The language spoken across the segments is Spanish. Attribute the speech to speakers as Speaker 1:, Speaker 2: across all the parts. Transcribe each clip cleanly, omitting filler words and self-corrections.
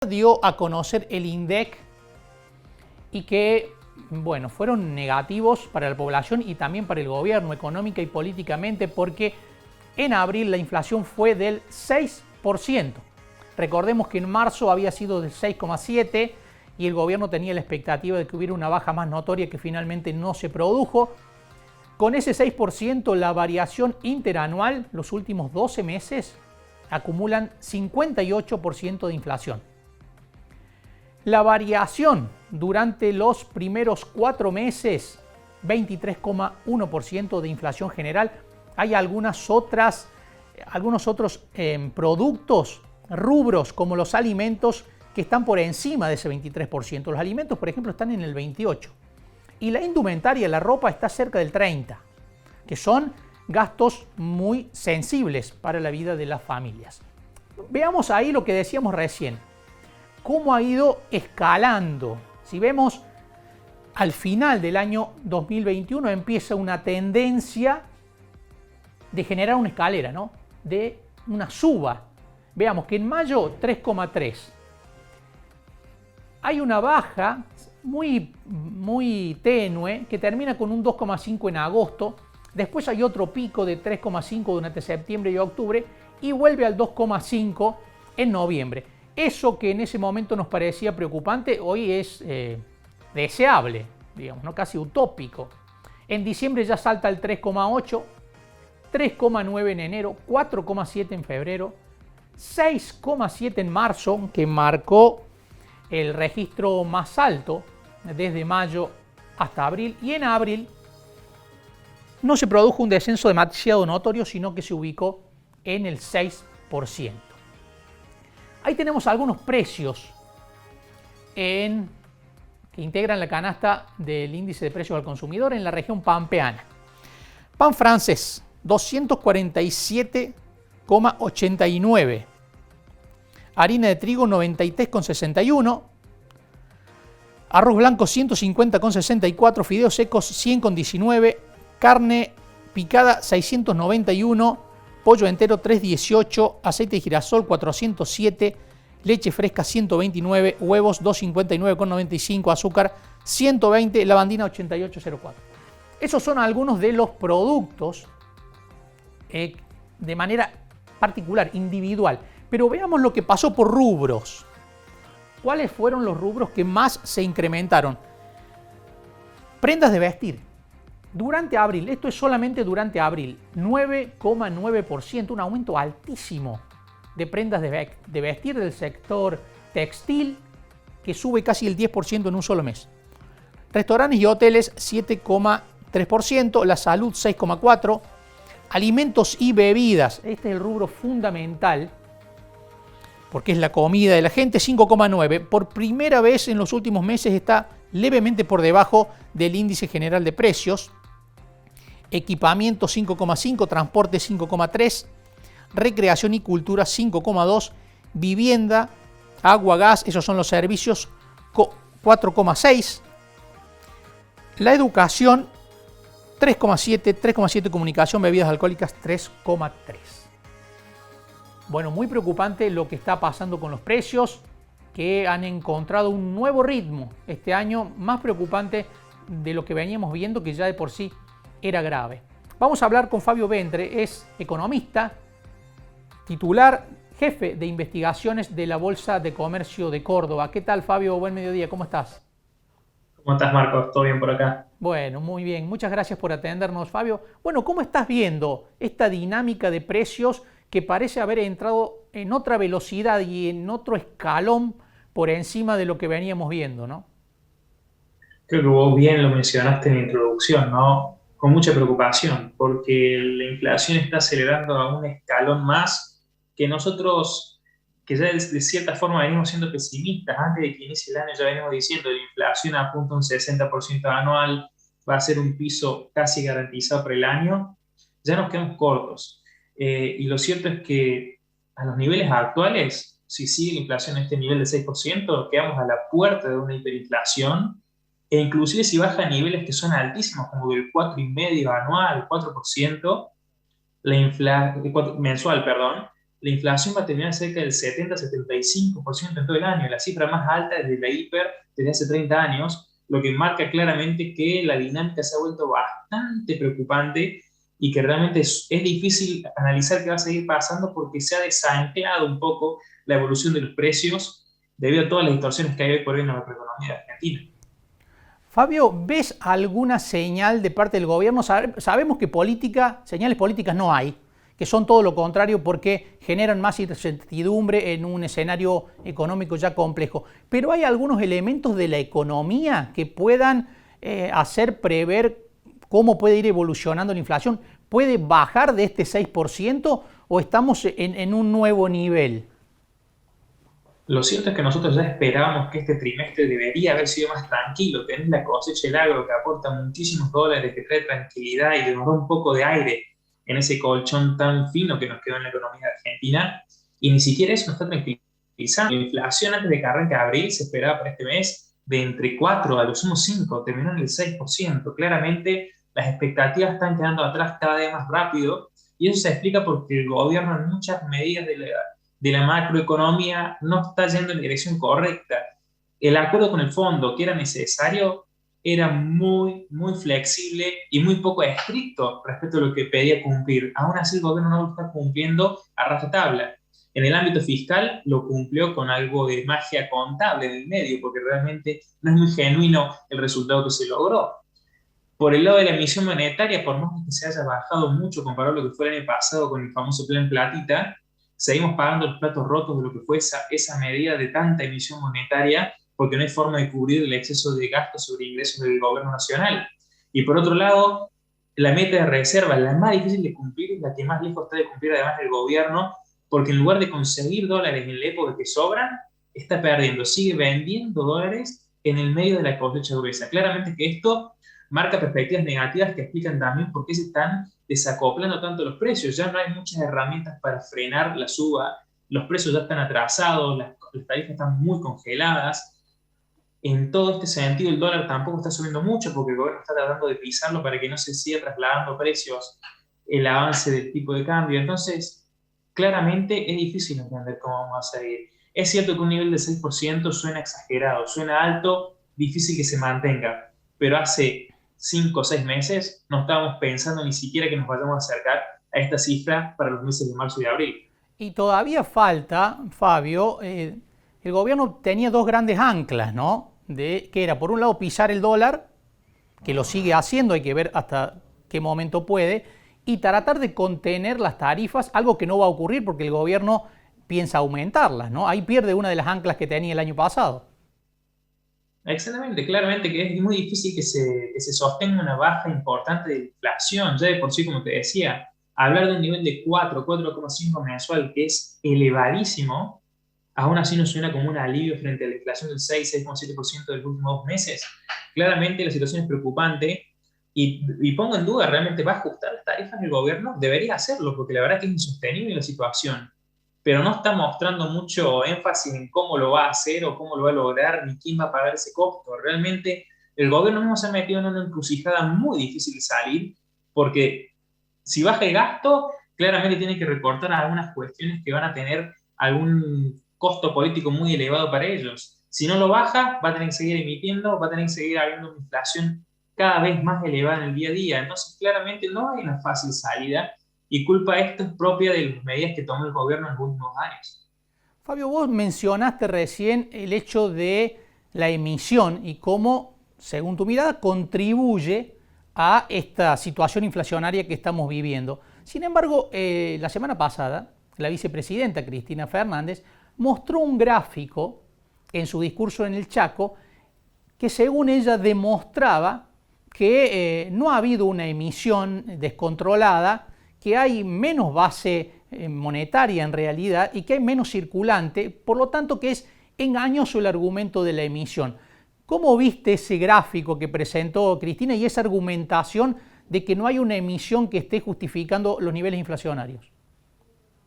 Speaker 1: Dio a conocer el INDEC y que, bueno, fueron negativos para la población y también para el gobierno, económica y políticamente, porque en abril la inflación fue del 6%. Recordemos que en marzo había sido del 6,7% y el gobierno tenía la expectativa de que hubiera una baja más notoria que finalmente no se produjo. Con ese 6%, la variación interanual, los últimos 12 meses, acumulan 58% de inflación. La variación durante los primeros 4 meses, 23,1% de inflación general. Hay algunos otros productos, rubros como los alimentos, que están por encima de ese 23%. Los alimentos, por ejemplo, están en el 28%. Y la indumentaria, la ropa, está cerca del 30%, que son gastos muy sensibles para la vida de las familias. Veamos ahí lo que decíamos recién. Cómo ha ido escalando. Si vemos al final del año 2021 empieza una tendencia de generar una escalera, ¿no? De una suba. Veamos que en mayo 3,3. Hay una baja muy tenue que termina con un 2,5 en agosto. Después hay otro pico de 3,5 durante septiembre y octubre y vuelve al 2,5 en noviembre. Eso que en ese momento nos parecía preocupante, hoy es deseable, digamos, ¿no? Casi utópico. En diciembre ya salta al 3,8, 3,9 en enero, 4,7 en febrero, 6,7 en marzo, que marcó el registro más alto desde mayo hasta abril, y en abril no se produjo un descenso demasiado notorio, sino que se ubicó en el 6%. Ahí tenemos algunos precios que integran la canasta del índice de precios al consumidor en la región pampeana. Pan francés, 247,89. Harina de trigo, 93,61. Arroz blanco, 150,64. Fideos secos, 100,19. Carne picada, 691. Pollo entero 3,18, aceite de girasol 407, leche fresca 129, huevos 259,95, azúcar 120, lavandina 88,04. Esos son algunos de los productos de manera particular, individual. Pero veamos lo que pasó por rubros. ¿Cuáles fueron los rubros que más se incrementaron? Prendas de vestir. Durante abril, esto es solamente durante abril, 9,9%, un aumento altísimo de prendas de vestir del sector textil, que sube casi el 10% en un solo mes. Restaurantes y hoteles, 7,3%, la salud, 6,4%, alimentos y bebidas, este es el rubro fundamental, porque es la comida de la gente, 5,9%. Por primera vez en los últimos meses está levemente por debajo del índice general de precios. Equipamiento 5,5, transporte 5,3, recreación y cultura 5,2, vivienda, agua, gas, esos son los servicios, 4,6, la educación 3,7, 3,7 comunicación, bebidas alcohólicas 3,3. Bueno, muy preocupante lo que está pasando con los precios, que han encontrado un nuevo ritmo este año, más preocupante de lo que veníamos viendo, que ya de por sí era grave. Vamos a hablar con Fabio Ventre, es economista, titular, jefe de investigaciones de la Bolsa de Comercio de Córdoba. ¿Qué tal, Fabio? Buen mediodía, ¿cómo estás?
Speaker 2: ¿Cómo estás, Marcos? ¿Todo bien por acá?
Speaker 1: Bueno, muy bien. Muchas gracias por atendernos, Fabio. Bueno, ¿cómo estás viendo esta dinámica de precios que parece haber entrado en otra velocidad y en otro escalón por encima de lo que veníamos viendo, ¿no?
Speaker 2: Creo que vos bien lo mencionaste en la introducción, ¿no? Con mucha preocupación, porque la inflación está acelerando a un escalón más que nosotros, que ya de cierta forma venimos siendo pesimistas. Antes de que inicie el año ya venimos diciendo que la inflación apunta a un 60% anual, va a ser un piso casi garantizado por el año. Ya nos quedamos cortos. Y lo cierto es que a los niveles actuales, si sigue la inflación a este nivel de 6%, quedamos a la puerta de una hiperinflación, e inclusive si baja a niveles que son altísimos, como del 4,5% anual, 4%, mensual, perdón, la inflación va a terminar cerca del 70-75% en todo el año, la cifra más alta desde la hiper desde hace 30 años, lo que marca claramente que la dinámica se ha vuelto bastante preocupante y que realmente es difícil analizar qué va a seguir pasando porque se ha desanclado un poco la evolución de los precios debido a todas las distorsiones que hay hoy por hoy en la macroeconomía de Argentina.
Speaker 1: Fabio, ¿ves alguna señal de parte del gobierno? Sabemos que señales políticas no hay, que son todo lo contrario porque generan más incertidumbre en un escenario económico ya complejo. Pero hay algunos elementos de la economía que puedan hacer prever cómo puede ir evolucionando la inflación. ¿Puede bajar de este 6% o estamos en un nuevo nivel?
Speaker 2: Lo cierto es que nosotros ya esperábamos que este trimestre debería haber sido más tranquilo. Tenés la cosecha del agro que aporta muchísimos dólares, que trae tranquilidad y que nos da un poco de aire en ese colchón tan fino que nos quedó en la economía argentina. Y ni siquiera eso nos está tranquilizando. La inflación antes de que arranque abril se esperaba para este mes de entre 4 a los sumo 5, terminó en el 6%. Claramente las expectativas están quedando atrás cada vez más rápido y eso se explica porque el gobierno en muchas medidas de la macroeconomía no está yendo en la dirección correcta. El acuerdo con el fondo que era necesario era muy, muy flexible y muy poco estricto respecto a lo que pedía cumplir. Aún así, el gobierno no lo está cumpliendo a rajatabla. En el ámbito fiscal lo cumplió con algo de magia contable en el medio, porque realmente no es muy genuino el resultado que se logró. Por el lado de la emisión monetaria, por más que se haya bajado mucho comparado a lo que fue el año pasado con el famoso plan platita, seguimos pagando los platos rotos de lo que fue esa medida de tanta emisión monetaria, porque no hay forma de cubrir el exceso de gastos sobre ingresos del gobierno nacional. Y por otro lado, la meta de reserva, la más difícil de cumplir, es la que más lejos está de cumplir además del gobierno, porque en lugar de conseguir dólares en la época que sobran, está perdiendo, sigue vendiendo dólares en el medio de la cosecha gruesa. Claramente que esto marca perspectivas negativas que explican también por qué se están desacoplando tanto los precios. Ya no hay muchas herramientas para frenar la suba, los precios ya están atrasados, las tarifas están muy congeladas. En todo este sentido, el dólar tampoco está subiendo mucho porque el gobierno está tratando de pisarlo para que no se siga trasladando precios el avance del tipo de cambio. Entonces, claramente es difícil entender cómo vamos a seguir. Es cierto que un nivel de 6% suena exagerado, suena alto, difícil que se mantenga, pero hace 5 o 6 meses no estábamos pensando ni siquiera que nos vayamos a acercar a esta cifra para los meses de marzo y abril.
Speaker 1: Y todavía falta, Fabio, el gobierno tenía dos grandes anclas, ¿no? Que era, por un lado, pisar el dólar, que lo sigue haciendo, hay que ver hasta qué momento puede, y tratar de contener las tarifas, algo que no va a ocurrir porque el gobierno piensa aumentarlas, ¿no? Ahí pierde una de las anclas que tenía el año pasado.
Speaker 2: Exactamente, claramente que es muy difícil que se sostenga una baja importante de inflación. Ya de por sí, como te decía, hablar de un nivel de 4,5 mensual, que es elevadísimo, aún así no suena como un alivio frente a la inflación del 6,7% de los últimos 2 meses. Claramente la situación es preocupante y pongo en duda, ¿realmente va a ajustar las tarifas del gobierno? Debería hacerlo, porque la verdad que es insostenible la situación, pero no está mostrando mucho énfasis en cómo lo va a hacer o cómo lo va a lograr, ni quién va a pagar ese costo. Realmente el gobierno mismo se ha metido en una encrucijada muy difícil de salir, porque si baja el gasto, claramente tiene que recortar algunas cuestiones que van a tener algún costo político muy elevado para ellos. Si no lo baja, va a tener que seguir emitiendo, va a tener que seguir habiendo una inflación cada vez más elevada en el día a día. Entonces, claramente no hay una fácil salida y culpa de esto es propia de las medidas que tomó el gobierno en los últimos años.
Speaker 1: Fabio, vos mencionaste recién el hecho de la emisión y cómo, según tu mirada, contribuye a esta situación inflacionaria que estamos viviendo. Sin embargo, la semana pasada, la vicepresidenta Cristina Fernández mostró un gráfico en su discurso en el Chaco que según ella demostraba que no ha habido una emisión descontrolada, que hay menos base monetaria en realidad y que hay menos circulante, por lo tanto que es engañoso el argumento de la emisión. ¿Cómo viste ese gráfico que presentó Cristina y esa argumentación de que no hay una emisión que esté justificando los niveles inflacionarios?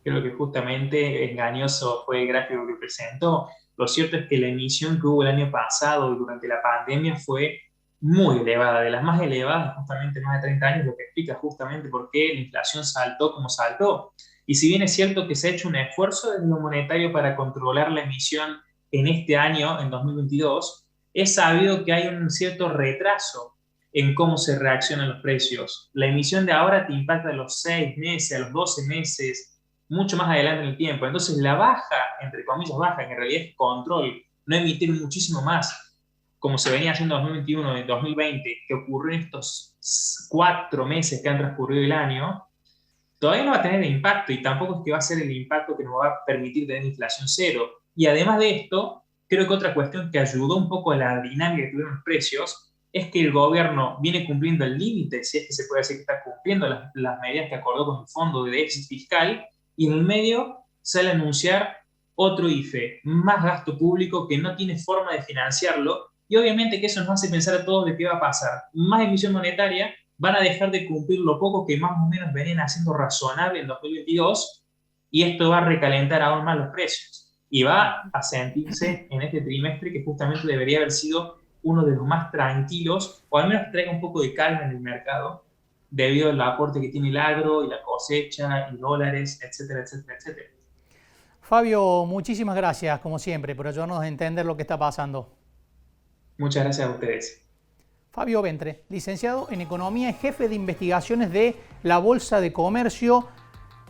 Speaker 2: Creo que justamente engañoso fue el gráfico que presentó. Lo cierto es que la emisión que hubo el año pasado durante la pandemia fue muy elevada, de las más elevadas justamente en más de 30 años, lo que explica justamente por qué la inflación saltó como saltó. Y si bien es cierto que se ha hecho un esfuerzo desde lo monetario para controlar la emisión en este año, en 2022, es sabido que hay un cierto retraso en cómo se reaccionan los precios. La emisión de ahora te impacta a los 6 meses, a los 12 meses, mucho más adelante en el tiempo. Entonces la baja, entre comillas baja, que en realidad es control, no emitir muchísimo más, como se venía haciendo en 2021 y 2020, que ocurrió en estos 4 meses que han transcurrido el año, todavía no va a tener impacto y tampoco es que va a ser el impacto que nos va a permitir tener inflación cero. Y además de esto, creo que otra cuestión que ayudó un poco a la dinámica que tuvieron los precios es que el gobierno viene cumpliendo el límite, si es que se puede decir que está cumpliendo las medidas que acordó con el fondo de déficit fiscal, y en el medio sale a anunciar otro IFE, más gasto público que no tiene forma de financiarlo, y obviamente que eso nos hace pensar a todos de qué va a pasar. Más emisión monetaria, van a dejar de cumplir lo poco que más o menos venían haciendo razonable en 2022, y esto va a recalentar aún más los precios. Y va a sentirse en este trimestre que justamente debería haber sido uno de los más tranquilos, o al menos que traiga un poco de calma en el mercado, debido al aporte que tiene el agro y la cosecha y dólares, etcétera, etcétera, etcétera.
Speaker 1: Fabio, muchísimas gracias, como siempre, por ayudarnos a entender lo que está pasando.
Speaker 2: Muchas gracias a ustedes.
Speaker 1: Fabio Ventre, licenciado en Economía y jefe de investigaciones de la Bolsa de Comercio,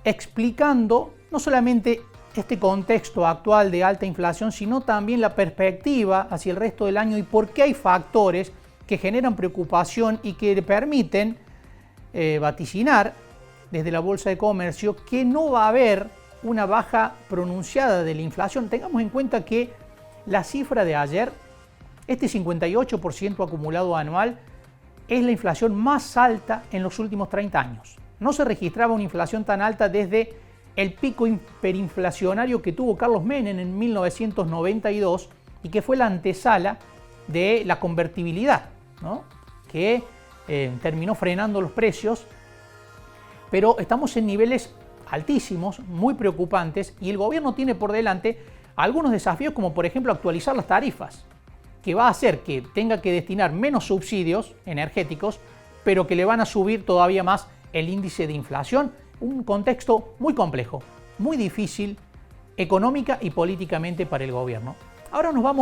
Speaker 1: explicando no solamente este contexto actual de alta inflación, sino también la perspectiva hacia el resto del año y por qué hay factores que generan preocupación y que le permiten vaticinar desde la Bolsa de Comercio que no va a haber una baja pronunciada de la inflación. Tengamos en cuenta que la cifra de ayer, este 58% acumulado anual, es la inflación más alta en los últimos 30 años. No se registraba una inflación tan alta desde el pico hiperinflacionario que tuvo Carlos Menem en 1992 y que fue la antesala de la convertibilidad, ¿no? Que terminó frenando los precios, pero estamos en niveles altísimos, muy preocupantes, y el gobierno tiene por delante algunos desafíos como por ejemplo actualizar las tarifas, que va a hacer que tenga que destinar menos subsidios energéticos, pero que le van a subir todavía más el índice de inflación. Un contexto muy complejo, muy difícil económica y políticamente para el gobierno. Ahora nos vamos